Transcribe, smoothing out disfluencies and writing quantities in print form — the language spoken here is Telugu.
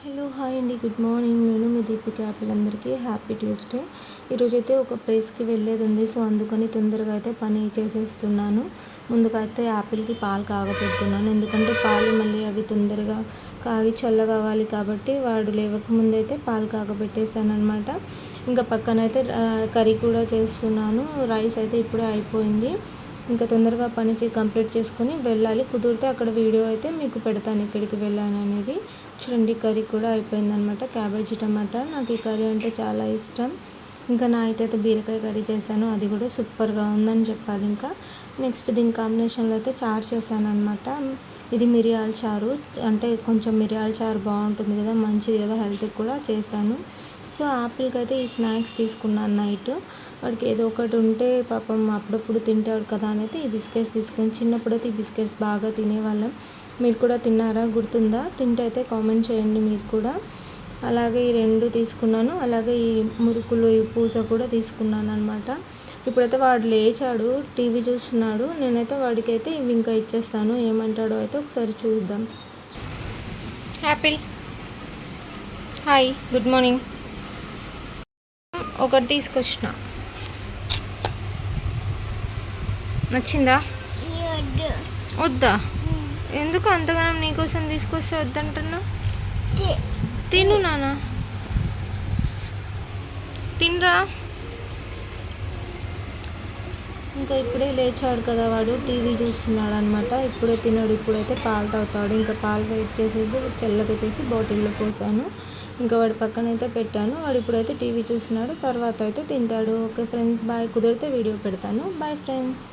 హలో హాయ్ అండి, గుడ్ మార్నింగ్. నేను మీ దీపిక. పిల్లలందరికీ హ్యాపీ ట్యూస్డే. ఈరోజైతే ఒక ప్లేస్కి వెళ్ళేది ఉంది. సో అందుకని తొందరగా అయితే పని చేసేస్తున్నాను. ముందుగా అయితే యాపిల్కి పాలు కాగపెడుతున్నాను, ఎందుకంటే పాలు మళ్ళీ అవి తొందరగా కాగి చల్లగా అవ్వాలి కాబట్టి వాడు లేవకముందు అయితే పాలు కాగపెట్టేసాను అనమాట. ఇంకా పక్కనైతే కర్రీ కూడా చేస్తున్నాను. రైస్ అయితే ఇప్పుడే అయిపోయింది. ఇంకా తొందరగా పని కంప్లీట్ చేసుకొని వెళ్ళాలి. కుదిరితే అక్కడ వీడియో అయితే మీకు పెడతాను ఎక్కడికి వెళ్ళాను అనేది. చూడండి, కర్రీ కూడా అయిపోయిందనమాట. క్యాబేజీ టమాటా, నాకు ఈ కర్రీ అంటే చాలా ఇష్టం. ఇంకా నైట్ అయితే బీరకాయ కర్రీ చేశాను, అది కూడా సూపర్గా ఉందని చెప్పాలి. ఇంకా నెక్స్ట్ దీని కాంబినేషన్లో అయితే చారు చేశాను అనమాట. ఇది మిరియాల చారు, అంటే కొంచెం మిరియాల చారు బాగుంటుంది కదా, మంచిది కదా హెల్త్కి కూడా చేశాను. సో ఆపిల్కి అయితే ఈ స్నాక్స్ తీసుకున్నాను నైట్. వాడికి ఏదో ఒకటి ఉంటే పాపం అప్పుడప్పుడు తింటాడు కదా అని అయితే ఈ బిస్కెట్స్ తీసుకొని, చిన్నప్పుడైతే ఈ బిస్కెట్స్ బాగా తినేవాళ్ళం. మీరు కూడా తిన్నారా, గుర్తుందా? తింటే అయితే కామెంట్ చేయండి మీరు కూడా. అలాగే ఈ రెండు తీసుకున్నాను, అలాగే ఈ మురుకులు, ఈ పూస కూడా తీసుకున్నాను అనమాట. ఇప్పుడైతే వాడు లేచాడు, టీవీ చూస్తున్నాడు. నేనైతే వాడికైతే ఇవి ఇంకా ఇచ్చేస్తాను, ఏమంటాడో అయితే ఒకసారి చూద్దాం. Apple, hi, good morning. ఒకటి తీసుకొచ్చిన, నచ్చిందా? వద్దా? ఎందుకు అంతగానం నీకోసం తీసుకొస్తే వద్దంటున్నా? తిను నాన్న, తినరా. ఇంకా ఇప్పుడే లేచాడు కదా వాడు, టీవీ చూస్తున్నాడు అనమాట. ఇప్పుడే తిన్నాడు, ఇప్పుడైతే పాలు తాగుతాడు. ఇంకా పాలు వెయిట్ చేసేసి చల్లగా చేసి బాటిల్లో పోసాను. ఇంకా వాడి పక్కన అయితే పెట్టాను. వాడు ఇప్పుడైతే టీవీ చూస్తున్నాడు, తర్వాత అయితే తింటాడు. Okay friends, bye. కుదిరితే వీడియో పెడతాను. Bye friends.